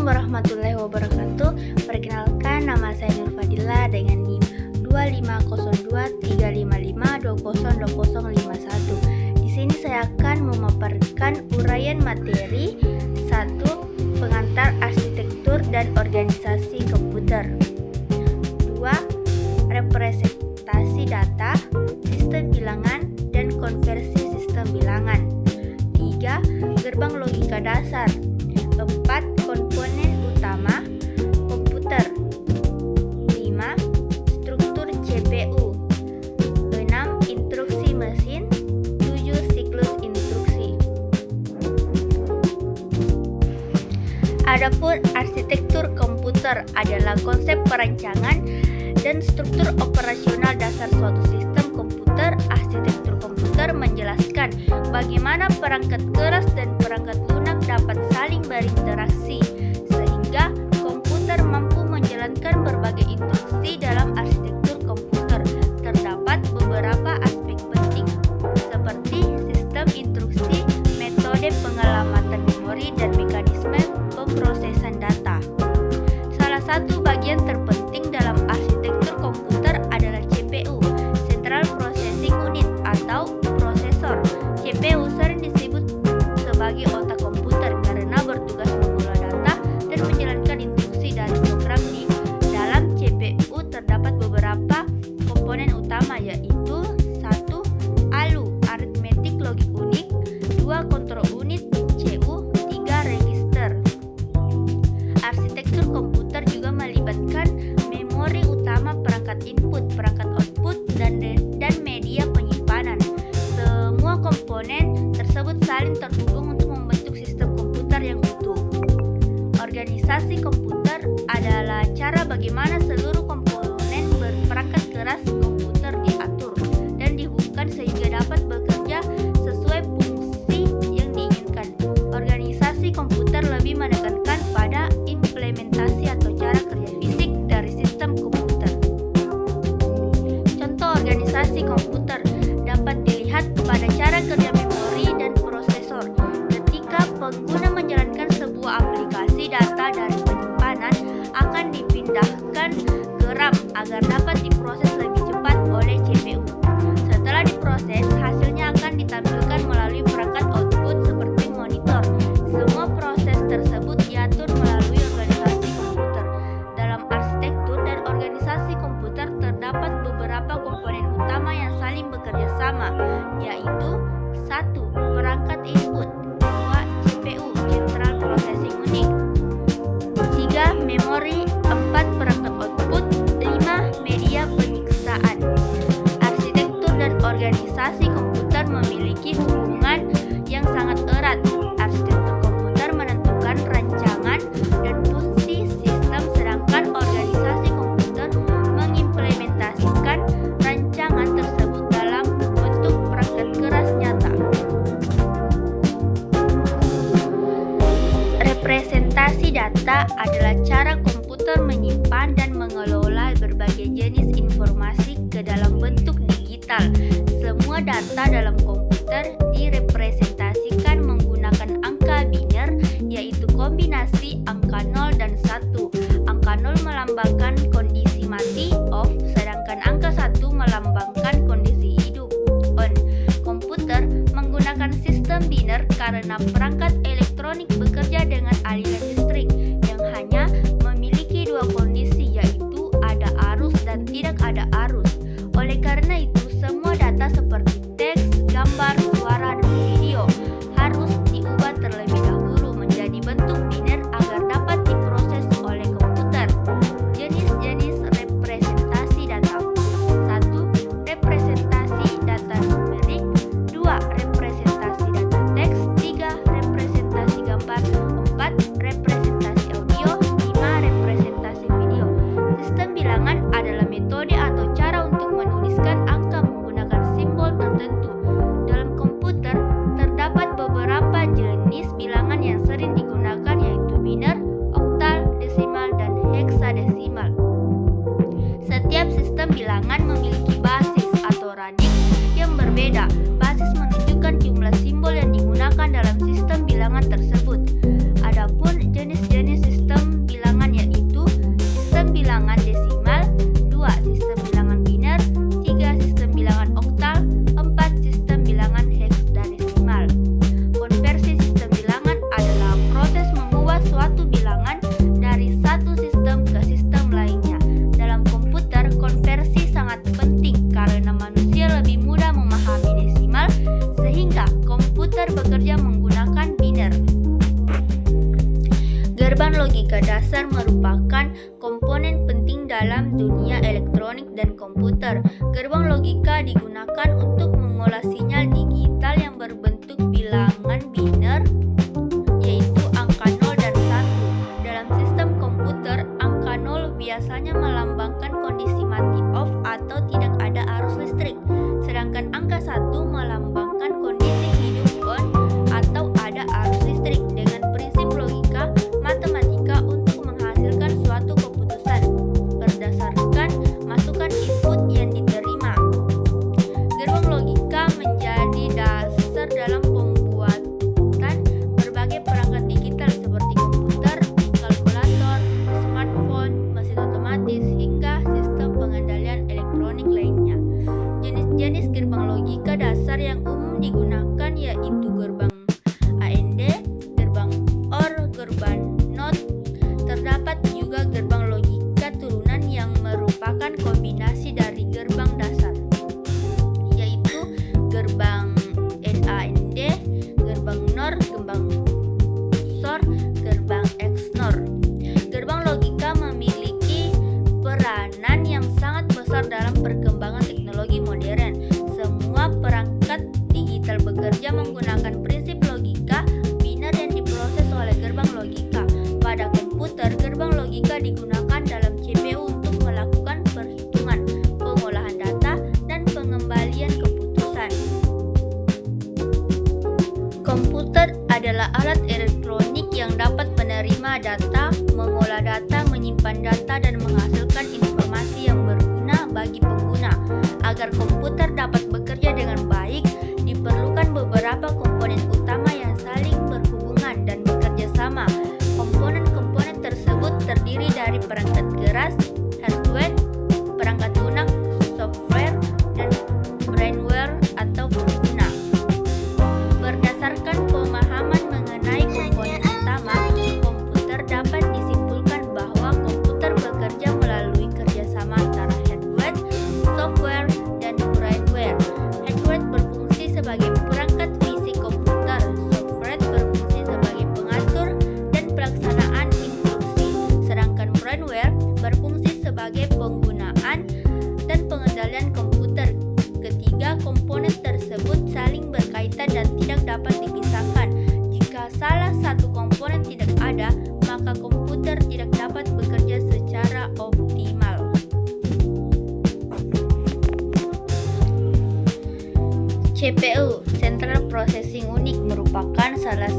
warahmatullahi wabarakatuh. Perkenalkan, nama saya Nur Fadila dengan NIM 25023552002051. Di sini saya akan memaparkan uraian materi 1. Pengantar arsitektur dan organisasi komputer. 2. Representasi data, sistem bilangan, dan konversi sistem bilangan. 3. Gerbang logika dasar. 4. Komponen utama komputer. 5. Struktur CPU. 6. Instruksi mesin. 7. Siklus instruksi. Adapun arsitektur komputer adalah konsep perancangan dan struktur operasional dasar suatu sistem komputer. Arsitektur komputer menjelaskan bagaimana perangkat keras dan perangkat lunak dapat saling berinteraksi sehingga komputer mampu menjalankan berbagai instruksi. Dalam arsitektur komputer terdapat beberapa aspek penting seperti sistem instruksi, metode pengelamatan memori, dan mekanisme pemrosesan data. Salah satu bagian terpenting dalam arsitektur komputer adalah CPU, Central Processing Unit atau prosesor. CPU sering disebut sebagai otak komputer karena bertugas mengolah data dan menjalankan instruksi dari program. Di dalam CPU terdapat beberapa komponen utama, yaitu 1. ALU Arithmetic Logic Unit, 2. Control Unit CU, 3. Register. Arsitektur komputer juga melibatkan memori utama, perangkat input, perangkat output, dan media penyimpanan. Semua komponen tersebut saling terhubung untuk membentuk sistem komputer yang utuh. Organisasi komputer adalah cara bagaimana seluruh komponen berperangkat keras komputer diatur dan dihubungkan sehingga dapat bekerja sesuai fungsi yang diinginkan. Organisasi komputer lebih menekankan pada implementasi atau cara kerja fisik dari sistem komputer. Contoh organisasi komputer dapat dilihat pada cara kerja memori dan prosesor. Ketika pengguna menjalankan sebuah aplikasi, data dari penyimpanan akan dipindahkan ke RAM agar dapat diproses lebih cepat oleh CPU. Setelah diproses, hasilnya akan ditampilkan melalui perangkat output seperti monitor. Semua proses tersebut diatur melalui organisasi komputer. Dalam arsitektur dan organisasi komputer terdapat beberapa komponen utama yang saling bekerja sama, yaitu 1. Perangkat input, 2. CPU Central Processing Unit, 3. Memori, 4. Perangkat output, 5. Media penyiksaan. Arsitektur dan organisasi komputer memiliki hubungan yang sangat erat. Arsitektur komputer menentukan rancangan dan fungsi sistem, sedangkan organisasi komputer mengimplementasikan rancangan tersebut dalam bentuk perangkat keras nyata. Representasi data adalah cara komputer menyimpan dan mengelola berbagai jenis informasi ke dalam bentuk digital. Semua data dalam komputer direpresentasikan menggunakan angka biner, yaitu kombinasi angka 0 dan 1. Angka 0 melambangkan kondisi mati off, sedangkan angka 1 melambangkan kondisi hidup on. Komputer menggunakan sistem biner karena perangkat elektronik bekerja dengan aliran listrik yang hanya memiliki dua kondisi, yaitu ada arus dan tidak ada arus. Oleh karena itu, semua data seperti teks, gambar, suara, dan video Gerbang logika dasar merupakan komponen penting dalam dunia elektronik dan komputer. Gerbang logika digunakan untuk mengolah sinyal digital yang berbentuk bilangan biner, yaitu angka 0 dan 1. Dalam sistem komputer, angka 0 biasanya melambangkan kondisi mati off atau tidak ada arus listrik, sedangkan angka 1 melambangkan kondisi hidup on atau ada arus listrik. Dengan prinsip logika matematika untuk menghasilkan suatu keputusan berdasarkan masukan input yang diterima. Gerbang logika menjadi dasar dalam pembuatan berbagai perangkat digital seperti komputer, kalkulator, smartphone, mesin otomatis, hingga sistem pengendalian elektronik lainnya. Jenis-jenis gerbang logika dasar yang umum digunakan yaitu gerbang AND, gerbang OR, gerbang NOT. Terdapat juga gerbang logika turunan yang merupakan kombinasi dari gerbang dasar, yaitu gerbang NAND, gerbang NOR, gerbang XOR, gerbang XNOR. Gerbang logika memiliki peranan yang sangat besar dalam perkembangan teknologi modern. Semua perangkat digital bekerja menggunakan prinsip logika biner yang diproses oleh gerbang logika. Pada komputer, gerbang logika digunakan dalam CPU untuk melakukan perhitungan, pengolahan data, dan pengembalian keputusan. Komputer adalah alat elektronik yang dapat menerima data, mengolah data, menyimpan data, dan menghasilkan informasi yang berguna bagi pengguna. Agar komputer dapat bekerja dengan baik, diperlukan beberapa komponen utama yang saling berhubungan dan bekerja sama. Komponen-komponen tersebut terdiri dari perangkat keras, hardware, perangkat lunak, software, dan brainware atau pengguna. Berdasarkan pemahaman mengenai komponen utama, komputer dapat disimpulkan bahwa komputer bekerja melalui kerjasama antara hardware, software, dan brainware. Hardware berfungsi sebagai perangkat fisik komputer, software berfungsi sebagai pengatur dan pelaksanaan instruksi, sedangkan brainware berfungsi sebagai penggunaan dan pengendalian komputer. Ketiga komponen tersebut saling berkaitan dan tidak dapat dipisahkan. Jika salah satu komponen tidak ada, maka komputer tidak dapat bekerja secara optimal. CPU, Central Processing Unit, merupakan salah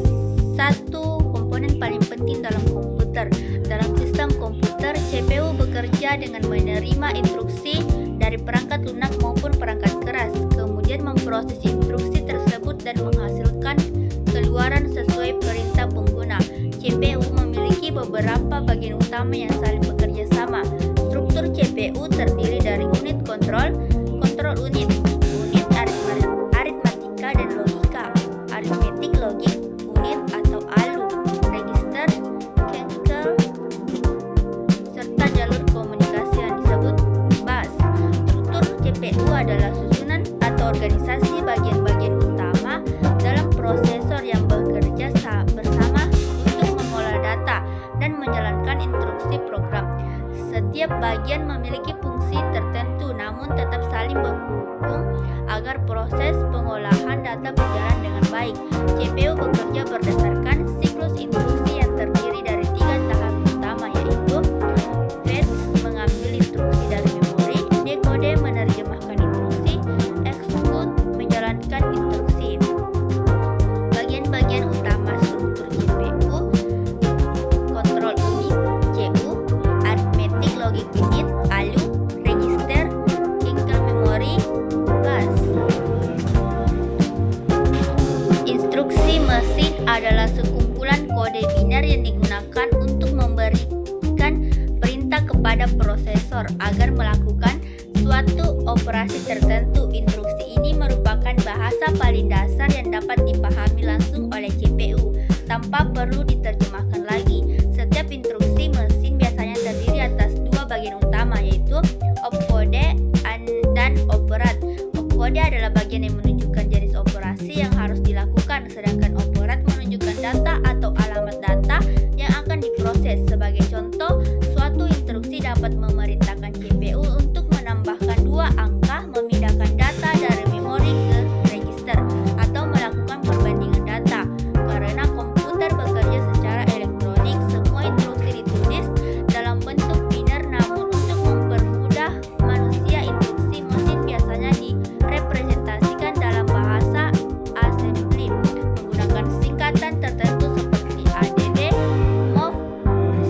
satu komponen paling penting dalam komputer. Dalam sistem komputer, CPU bekerja dengan menerima instruksi dari perangkat lunak maupun perangkat keras, kemudian memproses instruksi tersebut dan menghasilkan keluaran sesuai perintah pengguna. CPU memiliki beberapa bagian utama yang saling bekerja sama. Struktur CPU terdiri dari unit kontrol, kontrol unit, unit aritmatika dan logika, aritmetik logik, unit atau ALU, register, cache, serta jalur komunikasi yang disebut bus. Struktur CPU adalah susunan atau organisasi bagian-bagian utama dalam prosesor yang bekerja bersama untuk mengolah data dan menjalankan instruksi program. Setiap bagian memiliki fungsi tertentu namun tetap saling berhubung agar proses pengolahan data berjalan dengan baik. CPU bekerja berdasarkan siklus instruksi yang terdiri dari 3 tahap utama, yaitu fetch mengambil instruksi dari memori, decode menerjemahkan instruksi, execute menjalankan instruksi. Bagian-bagian utama struktur CPU: kontrol unit, CU, arithmetic logic unit, ALU, register, hingga memori, bus. Instruksi mesin adalah sekumpulan kode biner yang digunakan untuk memberikan perintah kepada prosesor agar melakukan suatu operasi tertentu. Instruksi ini merupakan bahasa paling dasar yang dapat dipahami langsung oleh CPU tanpa perlu diterjemahkan lagi. Setiap instruksi mesin biasanya terdiri atas 2 bagian utama, yaitu opcode dan operand. Opcode adalah bagian yang menunjukkan jenis operasi yang harus dilakukan, sedangkan operand menunjukkan data atau alamat data yang akan diproses. dapat memerintahkan CPU untuk menambahkan 2 angka, memindahkan data dari memori ke register, atau melakukan perbandingan data. Karena komputer bekerja secara elektronik, semua instruksi ditulis dalam bentuk biner, namun untuk mempermudah manusia, instruksi mesin biasanya direpresentasikan dalam bahasa assembly menggunakan singkatan tertentu seperti ADD, MOV,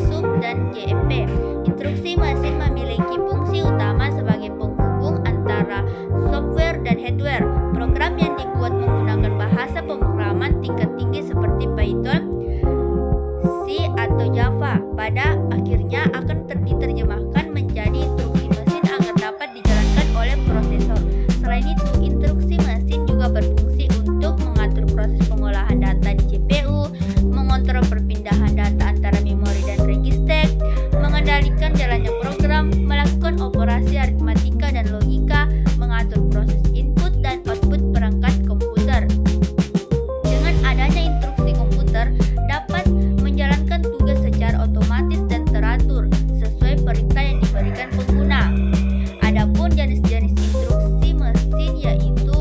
SUB, dan JMP. Instruksi mesin memiliki fungsi utama sebagai penghubung antara software dan hardware. Program yang dibuat menggunakan bahasa pemrograman tingkat tinggi seperti Python, C, atau Java pada akhirnya akan diterjemahkan menjadi instruksi mesin agar dapat dijalankan oleh prosesor. Selain itu, instruksi mesin juga berfungsi untuk mengatur proses pengolahan data di CPU, mengontrol perpindahan data antara memori dan register, mengendalikan jalannya program, melakukan operasi aritmatika dan logika, mengatur proses input dan output perangkat komputer. Dengan adanya instruksi, komputer dapat menjalankan tugas secara otomatis dan teratur sesuai perintah yang diberikan pengguna. Adapun jenis-jenis instruksi mesin yaitu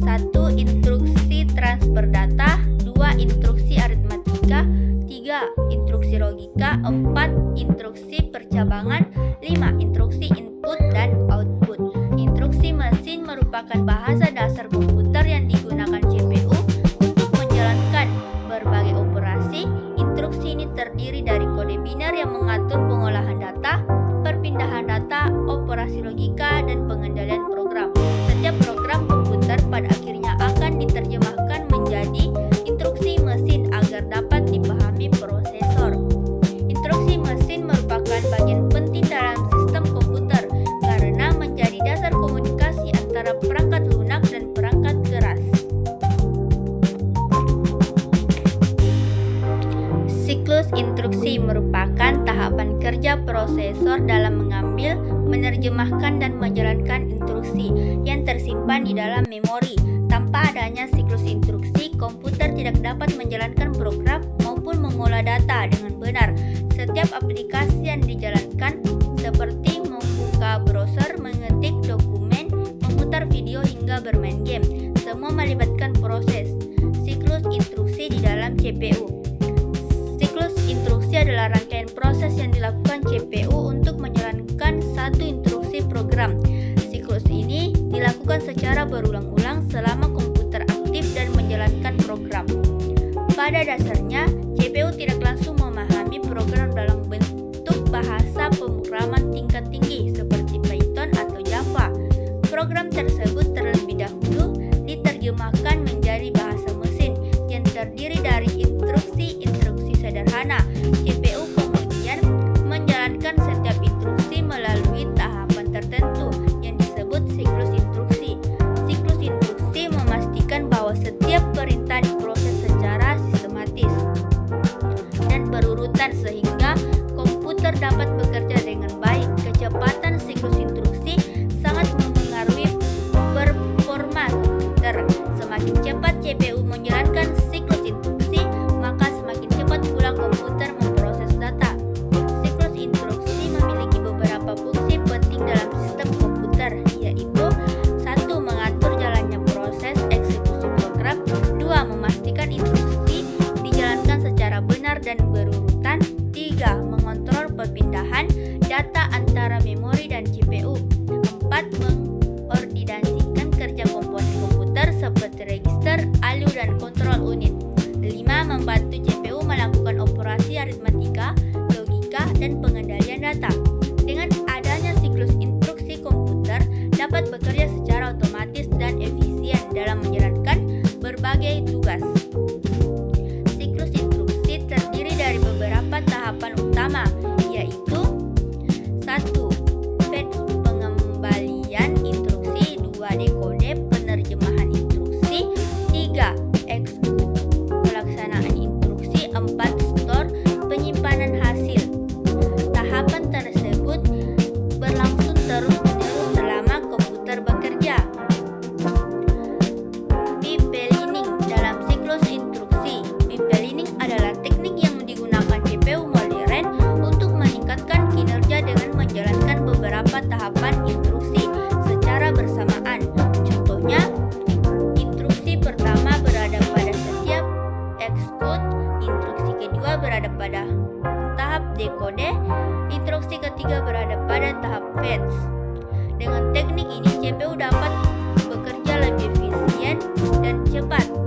1. Instruksi transfer data, 2. Instruksi aritmatika, 3. Instruksi logika, 4. Instruksi percabangan, 5. Instruksi input dan output. Instruksi mesin merupakan bahasa dasar komputer yang digunakan CPU untuk menjalankan berbagai operasi. Instruksi ini terdiri dari kode biner yang mengatur pengolahan data, perpindahan data, operasi logika, dan pengendalian program. Setiap program komputer pada akhirnya akan diterjemahkan menjadi instruksi mesin agar dapat dipahami prosesor. Instruksi mesin merupakan bagian penting dalam sistem komputer karena menjadi dasar komunikasi antara perangkat lunak dan perangkat keras. Siklus instruksi merupakan tahapan kerja prosesor dalam mengambil, menerjemahkan, dan menjalankan instruksi yang tersimpan di dalam memori. Tanpa adanya siklus instruksi, komputer tidak dapat menjalankan program maupun mengolah data dengan benar. Setiap aplikasi yang dijalankan seperti membuka browser, mengetik dokumen, memutar video, hingga bermain game, semua melibatkan proses siklus instruksi di dalam CPU. Siklus instruksi adalah rangkaian proses yang dilakukan CPU untuk menjalankan satu instruksi program. Siklus ini dilakukan secara berulang-ulang selama komputer aktif dan menjalankan program. Pada dasarnya, CPU tidak langsung memahami program dalam bentuk bahasa pemrograman tingkat tinggi seperti Python atau Java. Program tersebut terlebih dahulu diterjemahkan menjadi bahasa mesin yang terdiri dari instruksi-instruksi sederhana. CPU kemudian menjalankan setiap instruksi melalui tahapan tertentu yang disebut siklus instruksi. Siklus instruksi memastikan bahwa setiap perintah diproses secara sistematis dan berurutan sehingga komputer dapat bekerja dengan baik. Kecepatan siklus instruksi sangat mempengaruhi performa komputer. Semakin cepat CPU menjalankan siklus instruksi, maka semakin cepat pula komputer memproses data. Siklus instruksi memiliki beberapa fungsi penting dalam sistem komputer, yaitu 1. Mengatur jalannya proses eksekusi program, 2. Memastikan instruksi dijalankan secara benar dan berurutan, 3. Mengontrol perpindahan data antara memori dan CPU, 4. Mengordinasikan kerja komponen komputer seperti register, ALU, dan kontrol unit, 5. Membantu CPU melakukan operasi aritmatika, logika, dan pengendalian data. Dengan adanya siklus instruksi, komputer dapat bekerja secara otomatis dan efisien dalam menjalankan berbagai tugas. Siklus instruksi terdiri dari beberapa instruksi kedua berada pada tahap dekode, instruksi ketiga berada pada tahap fetch. Dengan teknik ini, CPU dapat bekerja lebih efisien dan cepat.